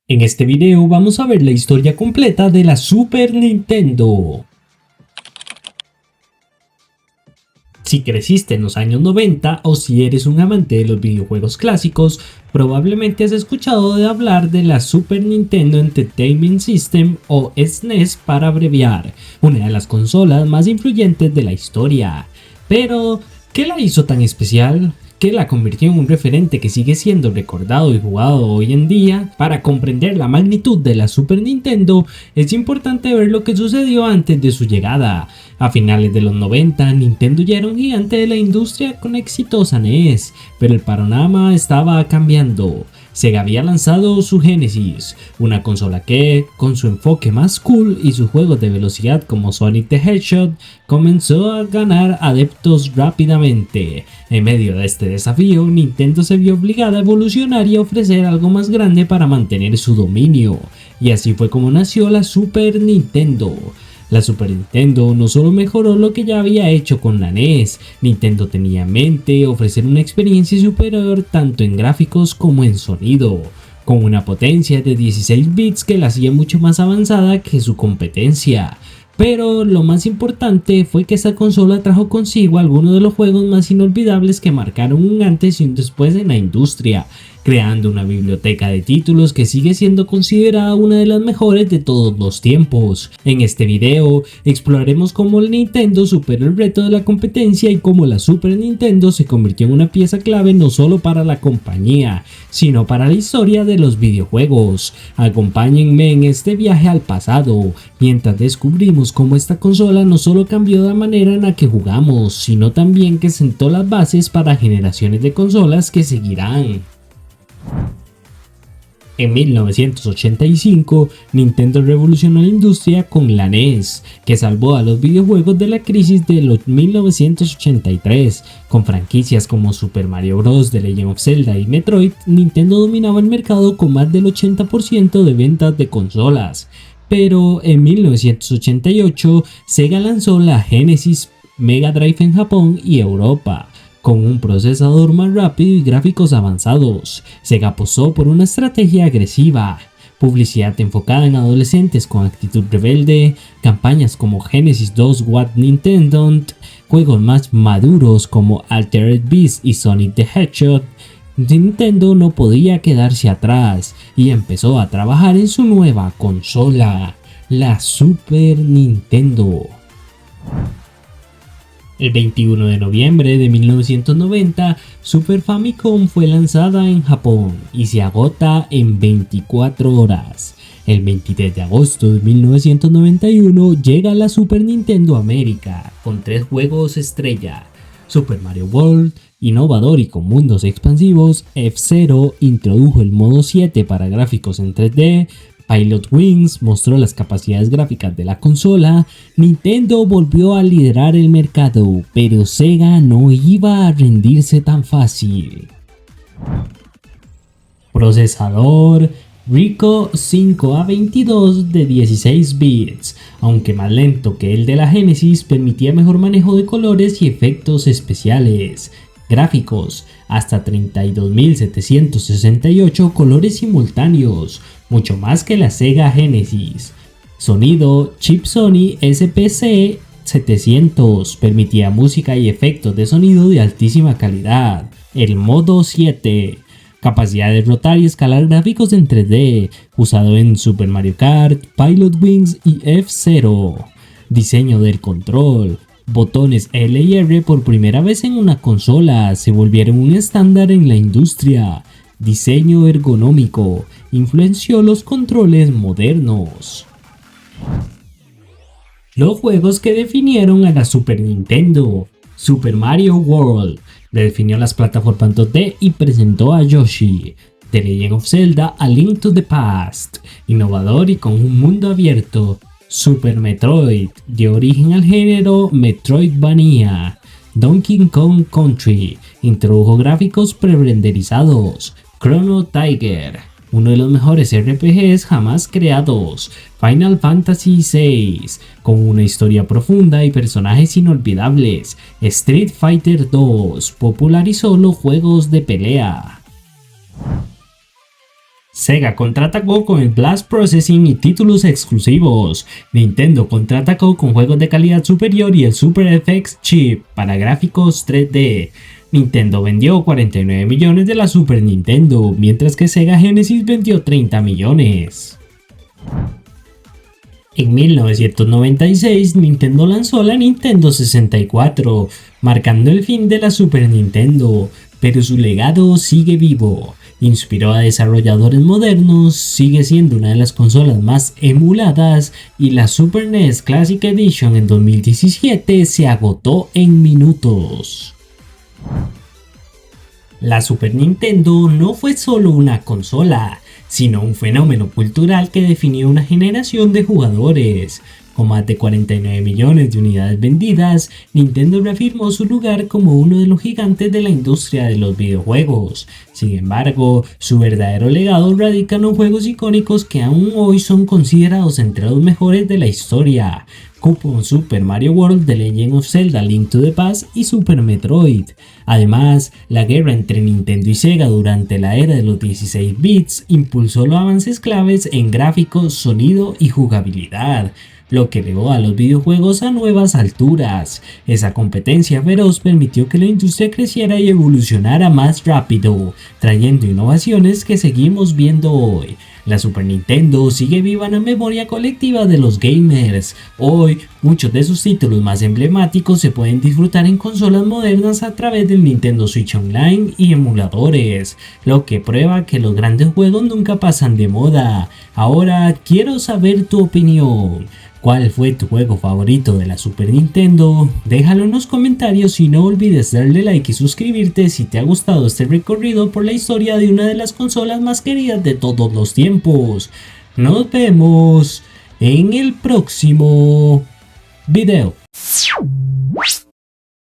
En este video vamos a ver la historia completa de la Super Nintendo. Si creciste en los años 90 o si eres un amante de los videojuegos clásicos, probablemente has escuchado de hablar de la Super Nintendo Entertainment System o SNES para abreviar, una de las consolas más influyentes de la historia. Pero, ¿qué la hizo tan especial? ¿Qué la convirtió en un referente que sigue siendo recordado y jugado hoy en día? Para comprender la magnitud de la Super Nintendo, es importante ver lo que sucedió antes de su llegada. A finales de los 90, Nintendo ya era un gigante de la industria con exitosa NES, pero el panorama estaba cambiando. Sega había lanzado su Genesis, una consola que, con su enfoque más cool y sus juegos de velocidad como Sonic the Hedgehog, comenzó a ganar adeptos rápidamente. En medio de este desafío, Nintendo se vio obligada a evolucionar y a ofrecer algo más grande para mantener su dominio, y así fue como nació la Super Nintendo. La Super Nintendo no solo mejoró lo que ya había hecho con la NES, Nintendo tenía en mente ofrecer una experiencia superior tanto en gráficos como en sonido, con una potencia de 16 bits que la hacía mucho más avanzada que su competencia. Pero lo más importante fue que esta consola trajo consigo algunos de los juegos más inolvidables que marcaron un antes y un después en la industria, creando una biblioteca de títulos que sigue siendo considerada una de las mejores de todos los tiempos. En este video exploraremos cómo el Nintendo superó el reto de la competencia y cómo la Super Nintendo se convirtió en una pieza clave no solo para la compañía, sino para la historia de los videojuegos. Acompáñenme en este viaje al pasado, mientras descubrimos cómo esta consola no solo cambió la manera en la que jugamos, sino también que sentó las bases para generaciones de consolas que seguirán. En 1985, Nintendo revolucionó la industria con la NES, que salvó a los videojuegos de la crisis de los 1983. Con franquicias como Super Mario Bros., The Legend of Zelda y Metroid, Nintendo dominaba el mercado con más del 80% de ventas de consolas. Pero en 1988, Sega lanzó la Genesis Mega Drive en Japón y Europa. Con un procesador más rápido y gráficos avanzados, Sega apostó por una estrategia agresiva, publicidad enfocada en adolescentes con actitud rebelde, campañas como Genesis 2 What Nintendo, juegos más maduros como Altered Beast y Sonic the Hedgehog. Nintendo no podía quedarse atrás y empezó a trabajar en su nueva consola, la Super Nintendo. El 21 de noviembre de 1990, Super Famicom fue lanzada en Japón y se agota en 24 horas. El 23 de agosto de 1991 llega la Super Nintendo a América con 3 juegos estrella: Super Mario World, innovador y con mundos expansivos. F-Zero introdujo el modo 7 para gráficos en 3D. Pilot Wings mostró las capacidades gráficas de la consola. Nintendo volvió a liderar el mercado, pero Sega no iba a rendirse tan fácil. Procesador Ricoh 5A22 de 16 bits, aunque más lento que el de la Genesis, permitía mejor manejo de colores y efectos especiales. Gráficos, hasta 32.768 colores simultáneos, mucho más que la Sega Genesis. Sonido, chip Sony SPC 700, permitía música y efectos de sonido de altísima calidad. El modo 7, capacidad de rotar y escalar gráficos en 3D, usado en Super Mario Kart, Pilot Wings y F-Zero. Diseño del control, botones L y R por primera vez en una consola se volvieron un estándar en la industria. Diseño ergonómico influenció los controles modernos. Los juegos que definieron a la Super Nintendo. Super Mario World redefinió las plataformas 2D y presentó a Yoshi. The Legend of Zelda: A Link to the Past, innovador y con un mundo abierto. Super Metroid dio origen al género Metroidvania. Donkey Kong Country introdujo gráficos pre-renderizados. Chrono Trigger, uno de los mejores RPGs jamás creados. Final Fantasy VI, con una historia profunda y personajes inolvidables. Street Fighter 2 popularizó los juegos de pelea. Sega contraatacó con el Blast Processing y títulos exclusivos. Nintendo contraatacó con juegos de calidad superior y el Super FX Chip para gráficos 3D. Nintendo vendió 49 millones de la Super Nintendo, mientras que Sega Genesis vendió 30 millones. En 1996, Nintendo lanzó la Nintendo 64, marcando el fin de la Super Nintendo, pero su legado sigue vivo. Inspiró a desarrolladores modernos, sigue siendo una de las consolas más emuladas y la Super NES Classic Edition en 2017 se agotó en minutos. La Super Nintendo no fue solo una consola, sino un fenómeno cultural que definió una generación de jugadores. Con más de 49 millones de unidades vendidas, Nintendo reafirmó su lugar como uno de los gigantes de la industria de los videojuegos. Sin embargo, su verdadero legado radica en los juegos icónicos que aún hoy son considerados entre los mejores de la historia, como Super Mario World, The Legend of Zelda: Link to the Past y Super Metroid. Además, la guerra entre Nintendo y Sega durante la era de los 16 bits impulsó los avances claves en gráficos, sonido y jugabilidad, lo que elevó a los videojuegos a nuevas alturas. Esa competencia feroz permitió que la industria creciera y evolucionara más rápido, trayendo innovaciones que seguimos viendo hoy. La Super Nintendo sigue viva en la memoria colectiva de los gamers. Hoy, muchos de sus títulos más emblemáticos se pueden disfrutar en consolas modernas a través del Nintendo Switch Online y emuladores, lo que prueba que los grandes juegos nunca pasan de moda. Ahora quiero saber tu opinión. ¿Cuál fue tu juego favorito de la Super Nintendo? Déjalo en los comentarios y no olvides darle like y suscribirte si te ha gustado este recorrido por la historia de una de las consolas más queridas de todos los tiempos. Nos vemos en el próximo video.